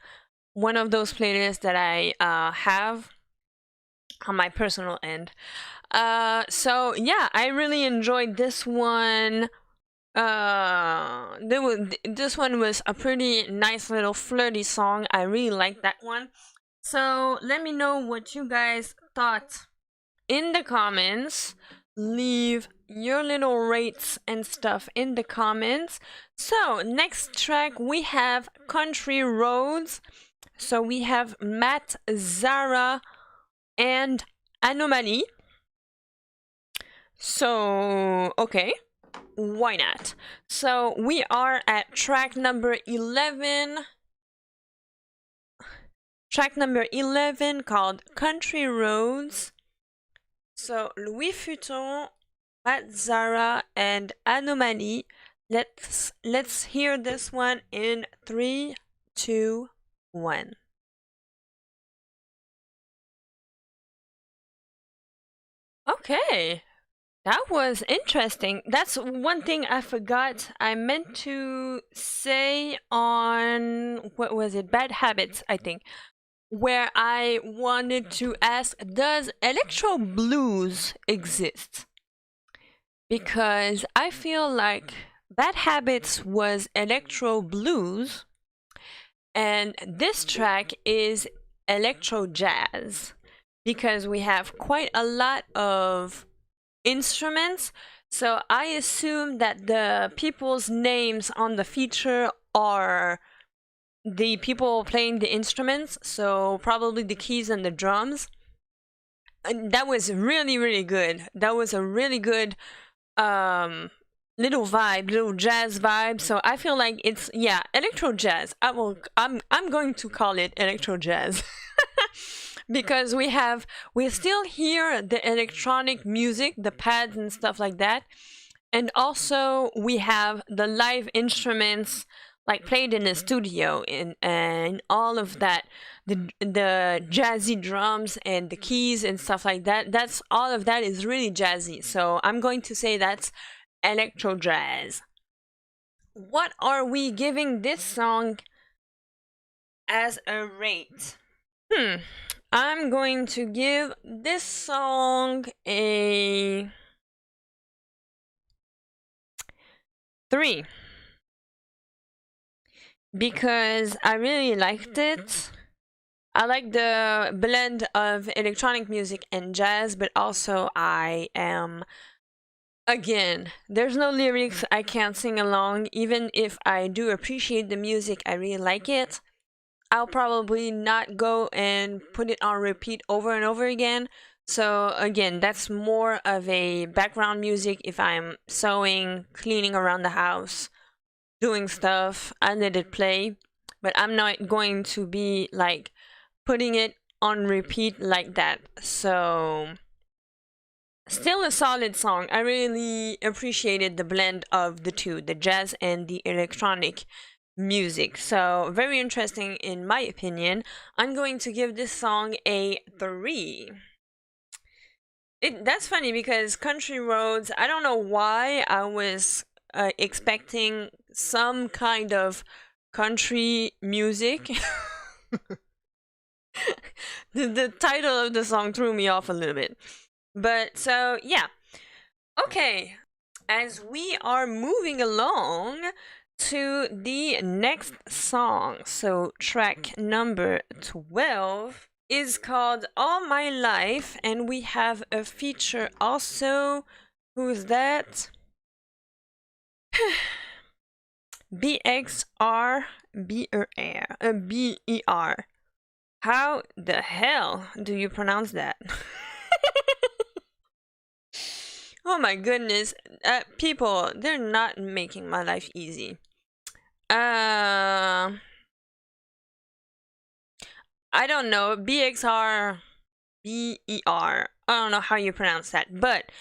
One of those playlists that I have on my personal end. So yeah, I really enjoyed this one. This one was a pretty nice little flirty song. I really liked that one. So let me know what you guys thought in the comments. Leave your little rates and stuff in the comments. So next track we have Country Roads. So we have Matt, Zara, and Anomaly. So okay, why not? So we are at track number 11. Track number 11 called Country Roads. So Louis Futon, Matt, Zara, and Anomaly. Let's hear this one in 3, 2, 1. Okay, that was interesting. That's one thing I forgot. I meant to say on, what was it? Bad Habits, I think, where I wanted to ask, does electro blues exist? Because I feel like Bad Habits was electro blues, and this track is electro jazz, because we have quite a lot of instruments. So I assume that the people's names on the feature are the people playing the instruments, so probably the keys and the drums. And that was really, really good. That was a really good little vibe, little jazz vibe. So I feel like it's, yeah, electro jazz. I'm going to call it electro jazz. Because we still hear the electronic music, the pads and stuff like that, and also we have the live instruments like played in the studio and all of that, the jazzy drums and the keys and stuff like that. That's all of that is really jazzy. So I'm going to say that's electro jazz. What are we giving this song as a rate? I'm going to give this song a 3 because I really liked it. I like the blend of electronic music and jazz, but also I am, again, there's no lyrics, I can't sing along. Even if I do appreciate the music, I really like it, I'll probably not go and put it on repeat over and over again. So again, that's more of a background music if I'm sewing, cleaning around the house, doing stuff. I let it play, but I'm not going to be like putting it on repeat like that. So still a solid song. I really appreciated the blend of the two, the jazz and the electronic music. So very interesting in my opinion. I'm going to give this song a 3. That's funny because Country Roads, I don't know why I was expecting some kind of country music. The title of the song threw me off a little bit. But so yeah. Okay, as we are moving along to the next song. So track number 12 is called All My Life, and we have a feature also. Who's that? BXR BER. How the hell do you pronounce that? Oh my goodness. People, they're not making my life easy. I don't know. BXR, BER. I don't know how you pronounce that, but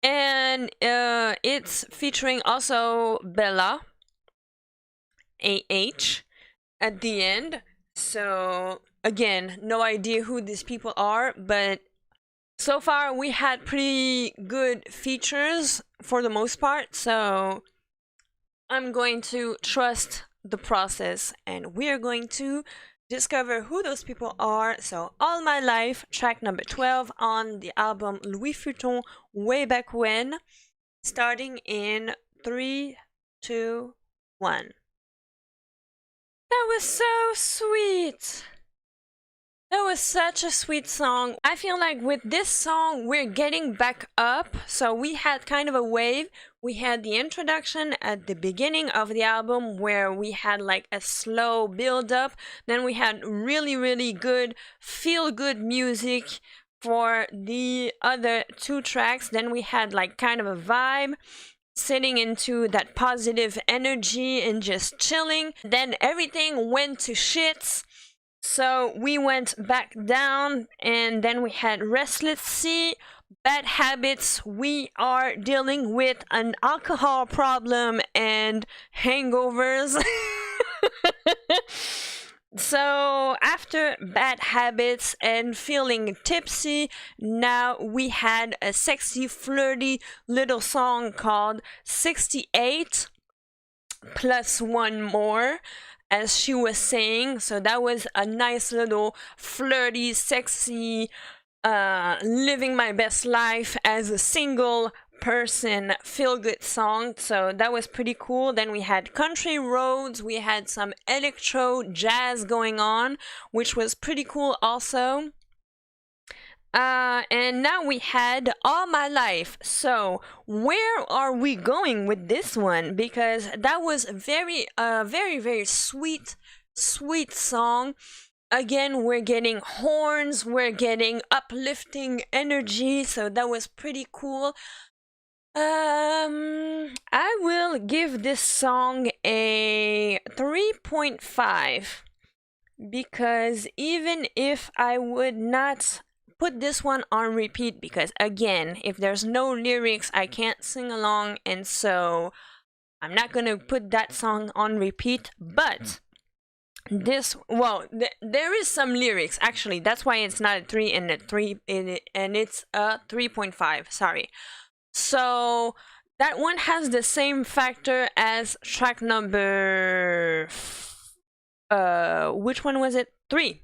and it's featuring also Bella, AH, at the end. So again, no idea who these people are, but so far we had pretty good features for the most part. So I'm going to trust the process, and we're going to discover who those people are. So All My Life, track number 12 on the album Louis Futon, Way Back When, starting in 3, 2, 1. That was so sweet. That was such a sweet song. I feel like with this song, we're getting back up. So we had kind of a wave. We had the introduction at the beginning of the album where we had like a slow build up. Then we had really, really good feel good music for the other two tracks. Then we had like kind of a vibe, sitting into that positive energy and just chilling. Then everything went to shits. So we went back down, and then we had Restless Sea, Bad Habits. We are dealing with an alcohol problem and hangovers. So after Bad Habits and feeling tipsy, now we had a sexy, flirty little song called 68 plus one more, as she was saying. So that was a nice little flirty, sexy, living my best life as a single person feel good song. So that was pretty cool. Then we had Country Roads, we had some electro jazz going on, which was pretty cool also. And now we had All My Life. So where are we going with this one? Because that was very, very sweet song. Again, we're getting horns, we're getting uplifting energy, so that was pretty cool. I will give this song a 3.5 because even if I would not put this one on repeat, because again, if there's no lyrics, I can't sing along, and so I'm not gonna put that song on repeat. But this, well, there is some lyrics actually. That's why it's not a 3 and a 3 and it's a 3.5. Sorry. So that one has the same factor as track number which one was it? 3.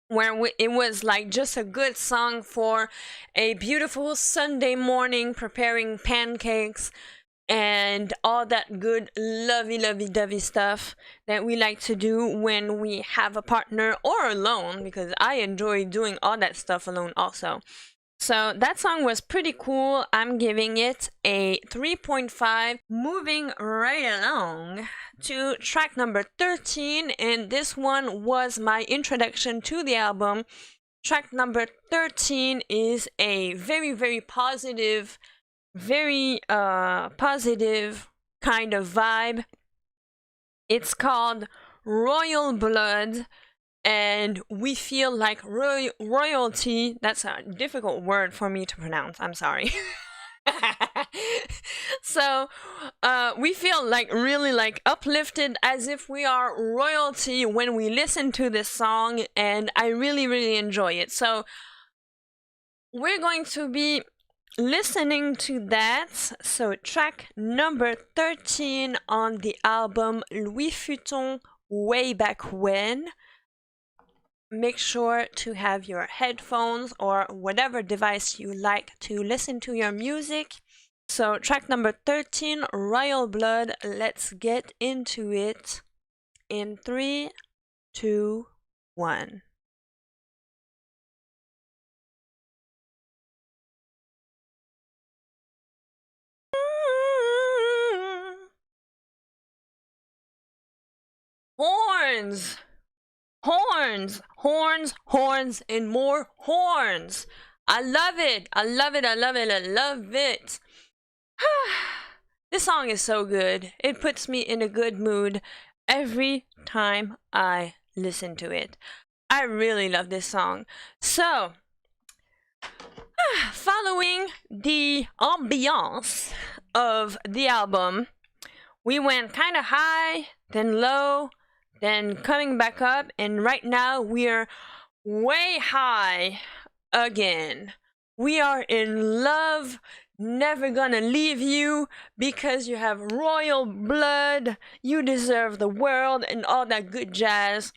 Where it was like just a good song for a beautiful Sunday morning, preparing pancakes and all that good lovey-dovey stuff that we like to do when we have a partner or alone, because I enjoy doing all that stuff alone also. So that song was pretty cool. I'm giving it a 3.5. Moving right along to track number 13, and this one was my introduction to the album. Track number 13 is a very positive, very positive kind of vibe. It's called Royal Blood, and we feel like royalty. That's a difficult word for me to pronounce. I'm sorry. So we feel like really like uplifted, as if we are royalty when we listen to this song, and I really enjoy it. So we're going to be listening to that. So track number 13 on the album Louis Futon, Way Back When. Make sure to have your headphones or whatever device you like to listen to your music. So track number 13, Royal Blood. Let's get into it in 3, 2, 1. Horns! Horns! Horns, horns, and more horns. I love it. I love it. I love it. I love it. This song is so good. It puts me in a good mood every time I listen to it. I really love this song. So, following the ambiance of the album, we went kind of high, then low, then coming back up, and right now we're way high again. We are in love, never gonna leave you because you have royal blood, you deserve the world, and all that good jazz.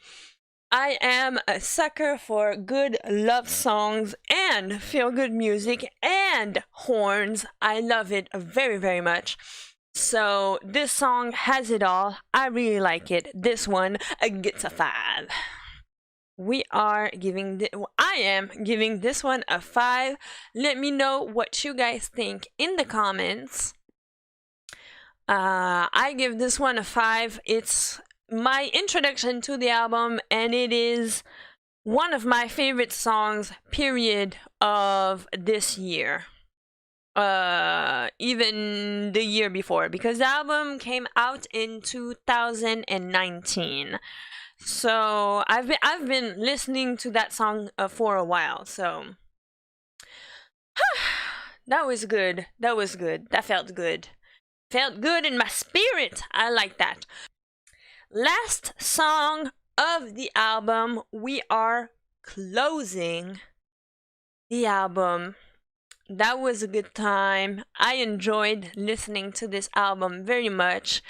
I am a sucker for good love songs and feel-good music and horns. I love it very, very much. So this song has it all. I really like it. This one gets a 5. I am giving this one a 5. Let me know what you guys think in the comments. I give this one a 5. It's my introduction to the album, and it is one of my favorite songs, period, of this year. Even the year before, because the album came out in 2019. So I've been listening to that song for a while. So that was good. That was good. That felt good. Felt good in my spirit. I like that. Last song of the album. We are closing the album. That was a good time. I enjoyed listening to this album very much.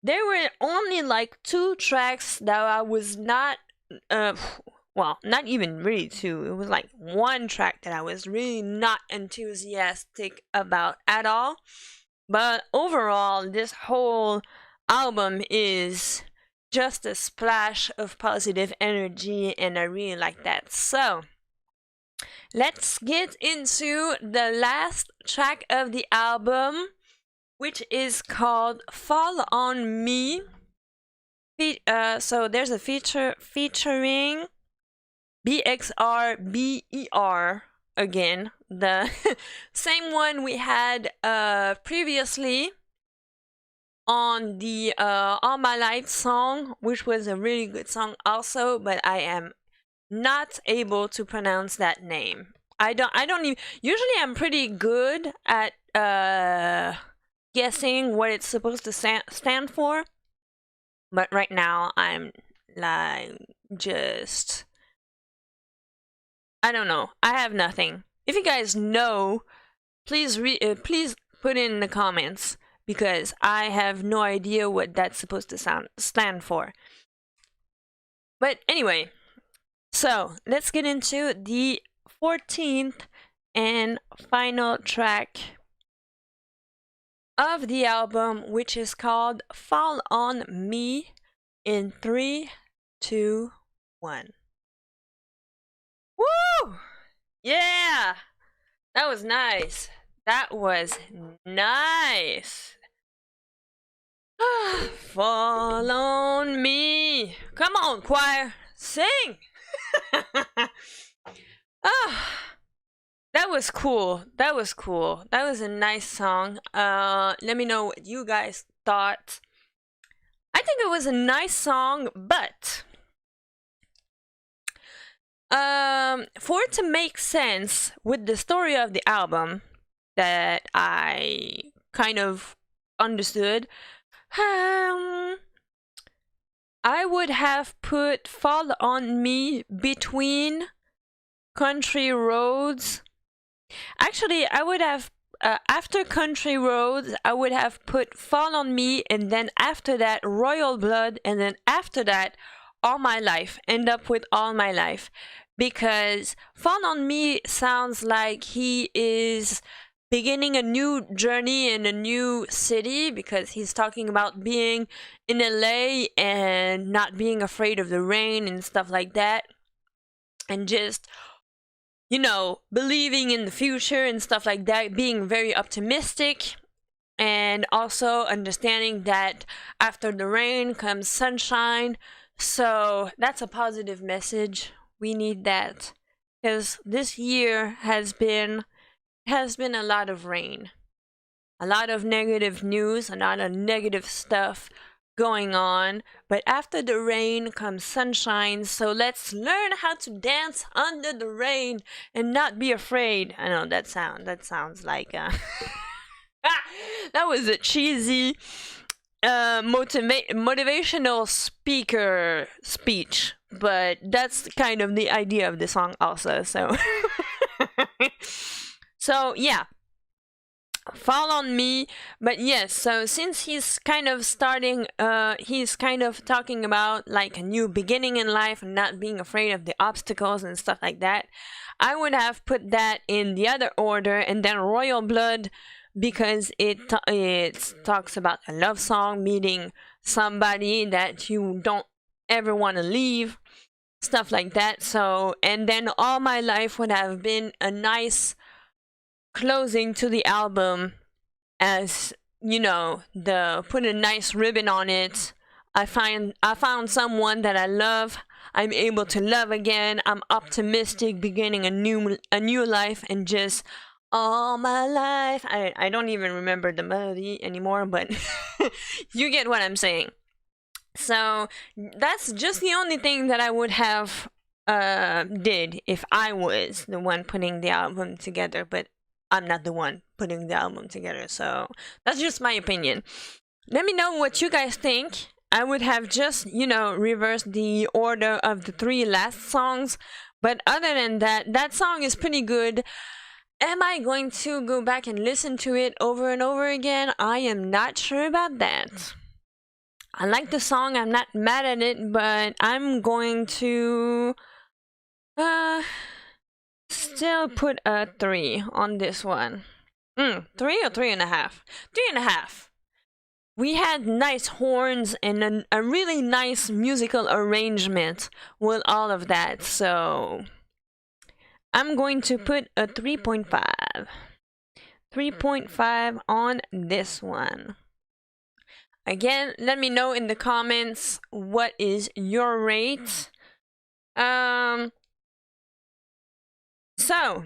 There were only like 2 tracks that I was not, not even really 2. It was like 1 track that I was really not enthusiastic about at all. But overall, this whole album is just a splash of positive energy, and I really like that. So, let's get into the last track of the album, which is called Fall on Me. So there's a featuring BXRBER again, the same one we had previously on the All My Life song, which was a really good song also, but I am not able to pronounce that name. I don't even, usually I'm pretty good at guessing what it's supposed to stand for, but right now I'm like just, I don't know. I have nothing. If you guys know, please put in the comments, because I have no idea what that's supposed to stand for. But anyway, so let's get into the 14th and final track of the album, which is called Fall on Me, in 3, 2, 1. Woo! Yeah! That was nice. That was nice. Fall on me. Come on, choir. Sing! That was cool. That was cool. That was a nice song. Let me know what you guys thought. I think it was a nice song, but for it to make sense with the story of the album that I kind of understood, I would have put Fall on Me between Country Roads. Actually, I would have, after Country Roads, I would have put Fall on Me, and then after that, Royal Blood, and then after that, All My Life. End up with All My Life. Because Fall on Me sounds like he is beginning a new journey in a new city, because he's talking about being in LA and not being afraid of the rain and stuff like that, and just, you know, believing in the future and stuff like that, being very optimistic, and also understanding that after the rain comes sunshine. So that's a positive message, We need that. Because this year has been a lot of rain. A lot of negative news, a lot of negative stuff going on. But after the rain comes sunshine, so let's learn how to dance under the rain and not be afraid. I know that sounds like that was a cheesy motivational speaker speech, but that's kind of the idea of the song also. So so yeah, fall on me. But yes, so since he's kind of talking about like a new beginning in life and not being afraid of the obstacles and stuff like that, I would have put that in the other order, and then Royal Blood, because it talks about a love song, meeting somebody that you don't ever want to leave, stuff like that. So, and then All My Life would have been a nice closing to the album, as you know, put a nice ribbon on it. I found someone that I love. I'm able to love again. I'm optimistic, beginning a new life, and just all my life. I don't even remember the melody anymore, but you get what I'm saying. So that's just the only thing that I would have did if I was the one putting the album together, but I'm not the one putting the album together, so that's just my opinion. Let me know what you guys think. I would have just, reversed the order of the 3 last songs, but other than that, that song is pretty good. Am I going to go back and listen to it over and over again? I am not sure about that. I like the song, I'm not mad at it, but I'm going to still put a 3 on this one. 3 or 3.5? 3.5. We had nice horns and a really nice musical arrangement with all of that, so I'm going to put a 3.5. 3.5 on this one. Again, let me know in the comments what is your rate. So,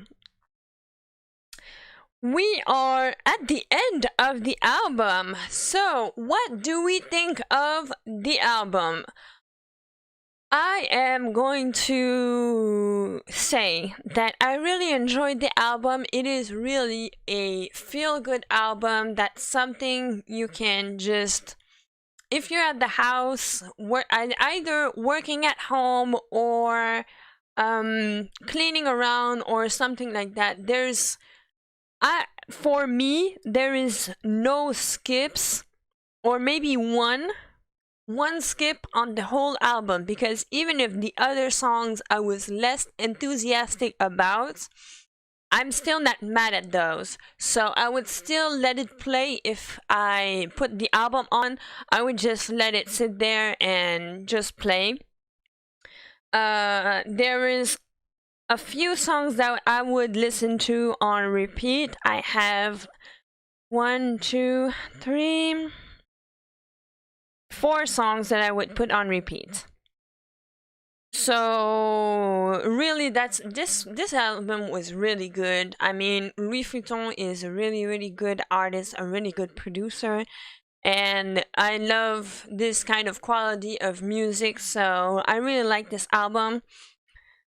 we are at the end of the album. So, what do we think of the album? I am going to say that I really enjoyed the album. It is really a feel-good album. That's something you can just, if you're at the house, either working at home or cleaning around or something like that, for me, there is no skips, or maybe one skip on the whole album, because even if the other songs I was less enthusiastic about, I'm still not mad at those. So I would still let it play. If I put the album on, I would just let it sit there and just play. There is a few songs that I would listen to on repeat. I have 4 songs that I would put on repeat. So really, this album was really good. I mean, Futon is a really, really good artist, a really good producer, and I love this kind of quality of music, so I really like this album.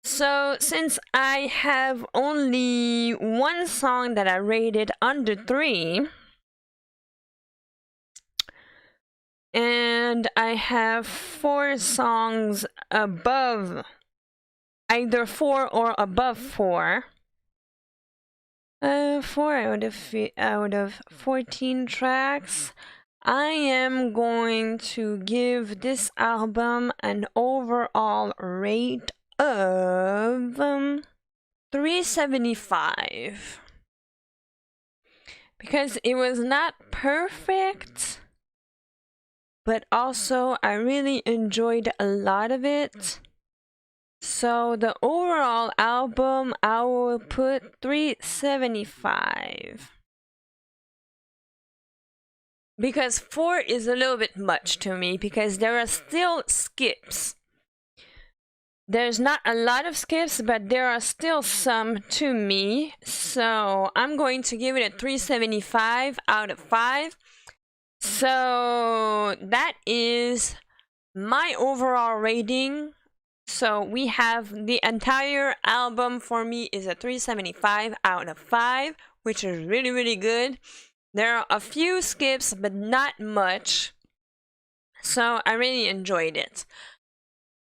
So since I have only one song that I rated under 3, and I have 4 songs above, either 4 or above 4. 4 out of 14 tracks. I am going to give this album an overall rate of 3.75, because it was not perfect, but also I really enjoyed a lot of it. So the overall album, I will put 3.75. Because 4 is a little bit much to me, because there are still skips. There's not a lot of skips, but there are still some to me. So I'm going to give it a 3.75 out of 5. So that is my overall rating. So we have the entire album for me is a 3.75 out of 5, which is really, really good. There are a few skips, but not much. So I really enjoyed it.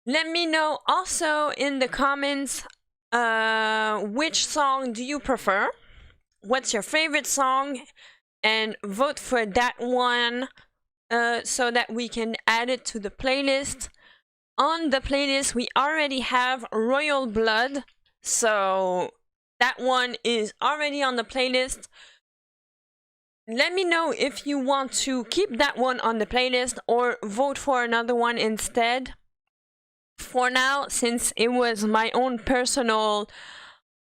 Let me know also in the comments which song do you prefer? What's your favorite song? And vote for that one so that we can add it to the playlist. On the playlist, we already have Royal Blood, so that one is already on the playlist. Let me know if you want to keep that one on the playlist or vote for another one instead. For now, since it was my own personal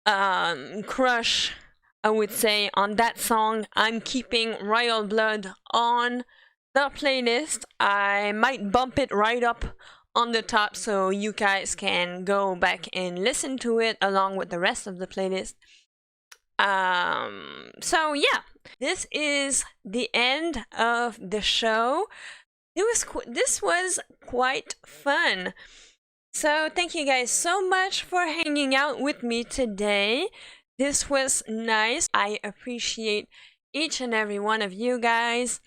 crush, I would say, on that song, I'm keeping Royal Blood on the playlist. I might bump it right up on the top so you guys can go back and listen to it along with the rest of the playlist. So yeah, this is the end of the show. This was quite fun. So thank you guys so much for hanging out with me today. This was nice. I appreciate each and every one of you guys.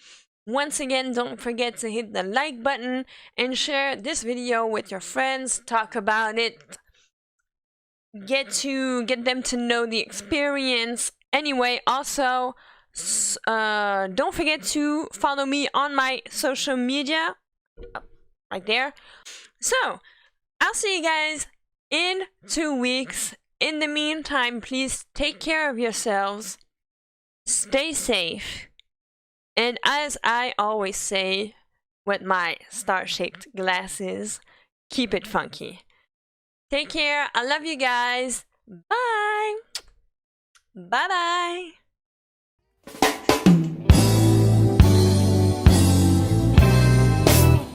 Once again, don't forget to hit the like button and share this video with your friends. Talk about it. Get them to know the experience. Anyway, also, don't forget to follow me on my social media. Right there. So, I'll see you guys in 2 weeks. In the meantime, please take care of yourselves. Stay safe. And as I always say with my star-shaped glasses, keep it funky. Take care. I love you guys. Bye. Bye-bye.